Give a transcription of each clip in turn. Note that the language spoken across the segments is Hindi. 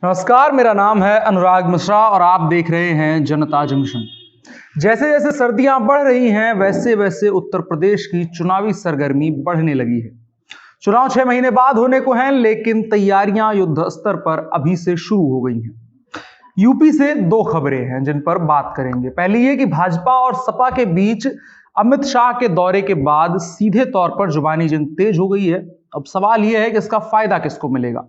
नमस्कार, मेरा नाम है अनुराग मिश्रा और आप देख रहे हैं जनता जंक्शन। जैसे जैसे सर्दियां बढ़ रही हैं वैसे वैसे उत्तर प्रदेश की चुनावी सरगर्मी बढ़ने लगी है। चुनाव 6 महीने बाद होने को हैं, लेकिन तैयारियां युद्ध स्तर पर अभी से शुरू हो गई हैं। यूपी से दो खबरें हैं जिन पर बात करेंगे। पहली ये कि भाजपा और सपा के बीच अमित शाह के दौरे के बाद सीधे तौर पर जुबानी जंग तेज हो गई है। अब सवाल यह है कि इसका फायदा किसको मिलेगा।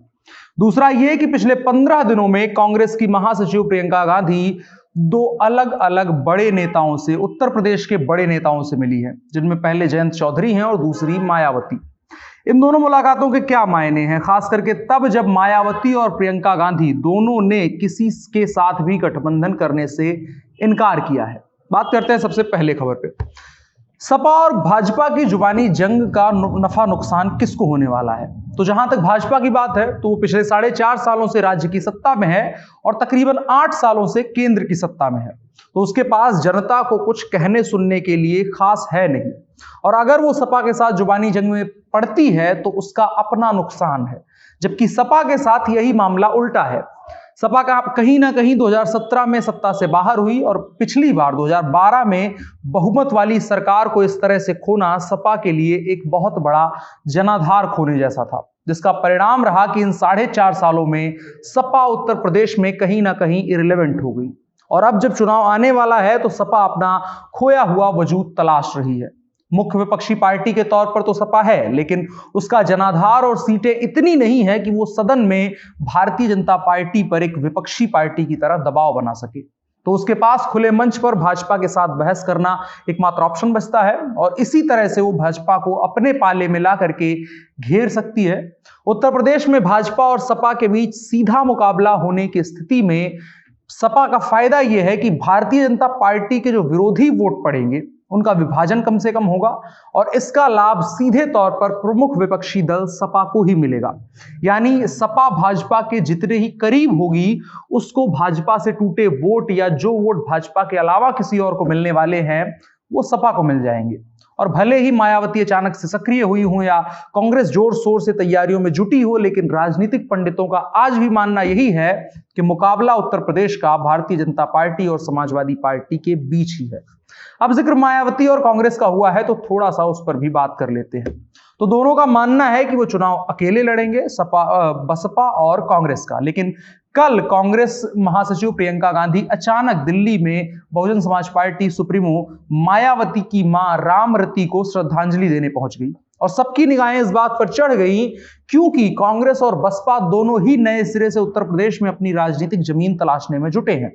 दूसरा यह कि पिछले 15 दिनों में कांग्रेस की महासचिव प्रियंका गांधी दो अलग अलग बड़े नेताओं से, उत्तर प्रदेश के बड़े नेताओं से मिली है, जिनमें पहले जयंत चौधरी हैं और दूसरी मायावती। इन दोनों मुलाकातों के क्या मायने हैं, खास करके तब जब मायावती और प्रियंका गांधी दोनों ने किसी के साथ भी गठबंधन करने से इनकार किया है। बात करते हैं सबसे पहले खबर पे। सपा और भाजपा की जुबानी जंग का नफा नुकसान किसको होने वाला है। तो जहां तक भाजपा की बात है तो वो पिछले 4.5 सालों से राज्य की सत्ता में है और तकरीबन 8 सालों से केंद्र की सत्ता में है, तो उसके पास जनता को कुछ कहने सुनने के लिए खास है नहीं। और अगर वो सपा के साथ जुबानी जंग में पड़ती है तो उसका अपना नुकसान है, जबकि सपा के साथ यही मामला उल्टा है। सपा का कहीं ना कहीं 2017 में सत्ता से बाहर हुई और पिछली बार 2012 में बहुमत वाली सरकार को इस तरह से खोना सपा के लिए एक बहुत बड़ा जनाधार खोने जैसा था, जिसका परिणाम रहा कि इन 4.5 सालों में सपा उत्तर प्रदेश में कहीं ना कहीं इररिलेवेंट हो गई। और अब जब चुनाव आने वाला है तो सपा अपना खोया हुआ वजूद तलाश रही है। मुख्य विपक्षी पार्टी के तौर पर तो सपा है, लेकिन उसका जनाधार और सीटें इतनी नहीं है कि वो सदन में भारतीय जनता पार्टी पर एक विपक्षी पार्टी की तरह दबाव बना सके। तो उसके पास खुले मंच पर भाजपा के साथ बहस करना एकमात्र ऑप्शन बचता है और इसी तरह से वो भाजपा को अपने पाले में ला करके घेर सकती है। उत्तर प्रदेश में भाजपा और सपा के बीच सीधा मुकाबला होने की स्थिति में सपा का फायदा यह है कि भारतीय जनता पार्टी के जो विरोधी वोट पड़ेंगे उनका विभाजन कम से कम होगा और इसका लाभ सीधे तौर पर प्रमुख विपक्षी दल सपा को ही मिलेगा। यानी सपा भाजपा के जितने ही करीब होगी उसको भाजपा से टूटे वोट या जो वोट भाजपा के अलावा किसी और को मिलने वाले हैं वो सपा को मिल जाएंगे। और भले ही मायावती अचानक से सक्रिय हुई हो या कांग्रेस जोर शोर से तैयारियों में जुटी हो, लेकिन राजनीतिक पंडितों का आज भी मानना यही है कि मुकाबला उत्तर प्रदेश का भारतीय जनता पार्टी और समाजवादी पार्टी के बीच ही है। अब जिक्र मायावती और कांग्रेस का हुआ है तो थोड़ा सा उस पर भी बात कर लेते हैं। तो दोनों का मानना है कि वो चुनाव अकेले लड़ेंगे, बसपा और कांग्रेस का। लेकिन कल कांग्रेस महासचिव प्रियंका गांधी अचानक दिल्ली में बहुजन समाज पार्टी सुप्रीमो मायावती की मां रामरती को श्रद्धांजलि देने पहुंच गई और सबकी निगाहें इस बात पर चढ़ गई क्योंकि कांग्रेस और बसपा दोनों ही नए सिरे से उत्तर प्रदेश में अपनी राजनीतिक जमीन तलाशने में जुटे हैं।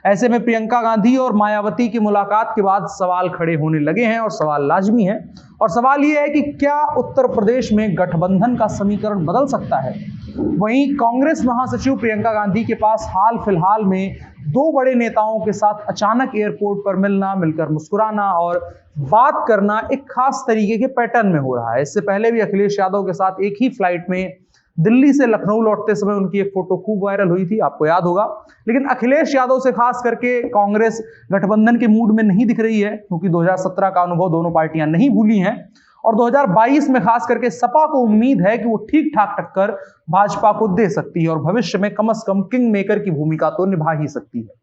ऐसे में प्रियंका गांधी और मायावती की मुलाकात के बाद सवाल खड़े होने लगे हैं और सवाल लाजमी है। और सवाल यह है कि क्या उत्तर प्रदेश में गठबंधन का समीकरण बदल सकता है। वहीं कांग्रेस महासचिव प्रियंका गांधी के पास हाल फिलहाल में दो बड़े नेताओं के साथ अचानक एयरपोर्ट पर मिलना, मिलकर मुस्कुराना और बात करना एक खास तरीके के पैटर्न में हो रहा है। इससे पहले भी अखिलेश यादव के साथ एक ही फ्लाइट में दिल्ली से लखनऊ लौटते समय उनकी एक फोटो खूब वायरल हुई थी, आपको याद होगा। लेकिन अखिलेश यादव से खास करके कांग्रेस गठबंधन के मूड में नहीं दिख रही है, क्योंकि 2017 का अनुभव दोनों पार्टियां नहीं भूली हैं और 2022 में खास करके सपा को उम्मीद है कि वो ठीक ठाक टक्कर भाजपा को दे सकती है और भविष्य में कम से कम किंग मेकर की भूमिका तो निभा ही सकती है।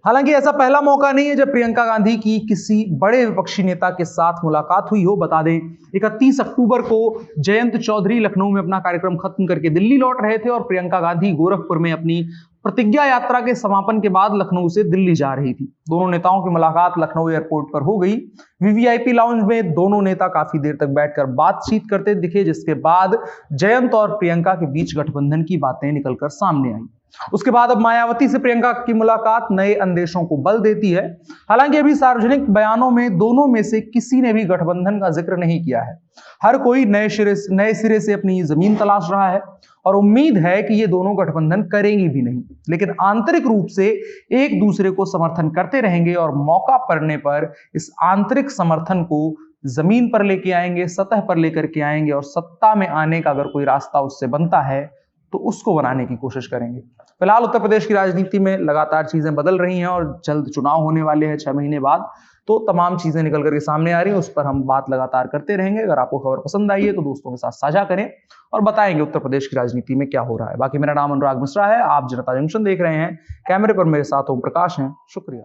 हालांकि ऐसा पहला मौका नहीं है जब प्रियंका गांधी की किसी बड़े विपक्षी नेता के साथ मुलाकात हुई हो। बता दें 31 अक्टूबर को जयंत चौधरी लखनऊ में अपना कार्यक्रम खत्म करके दिल्ली लौट रहे थे और प्रियंका गांधी गोरखपुर में अपनी प्रतिज्ञा यात्रा के समापन के बाद लखनऊ से दिल्ली जा रही थी। दोनों नेताओं की मुलाकात लखनऊ एयरपोर्ट पर हो गई। वीवीआईपी लाउंज में दोनों नेता काफी देर तक बैठकर बातचीत करते दिखे, जिसके बाद जयंत और प्रियंका के बीच गठबंधन की बातें निकलकर सामने आई। उसके बाद अब मायावती से प्रियंका की मुलाकात नए अंदेशों को बल देती है। हालांकि अभी सार्वजनिक बयानों में दोनों में से किसी ने भी गठबंधन का जिक्र नहीं किया है। हर कोई नए सिरे से अपनी जमीन तलाश रहा है और उम्मीद है कि ये दोनों गठबंधन करेंगी भी नहीं, लेकिन आंतरिक रूप से एक दूसरे को समर्थन करते रहेंगे और मौका पड़ने पर इस आंतरिक समर्थन को जमीन पर लेके आएंगे, सतह पर लेकर के आएंगे और सत्ता में आने का अगर कोई रास्ता उससे बनता है तो उसको बनाने की कोशिश करेंगे। फिलहाल उत्तर प्रदेश की राजनीति में लगातार चीजें बदल रही हैं और जल्द चुनाव होने वाले हैं 6 महीने बाद, तो तमाम चीजें निकल करके सामने आ रही हैं, उस पर हम बात लगातार करते रहेंगे। अगर आपको खबर पसंद आई है तो दोस्तों के साथ साझा करें और बताएंगे उत्तर प्रदेश की राजनीति में क्या हो रहा है। बाकी मेरा नाम अनुराग मिश्रा है, आप जनता जंक्शन देख रहे हैं, कैमरे पर मेरे साथ ओम प्रकाश हैं। शुक्रिया।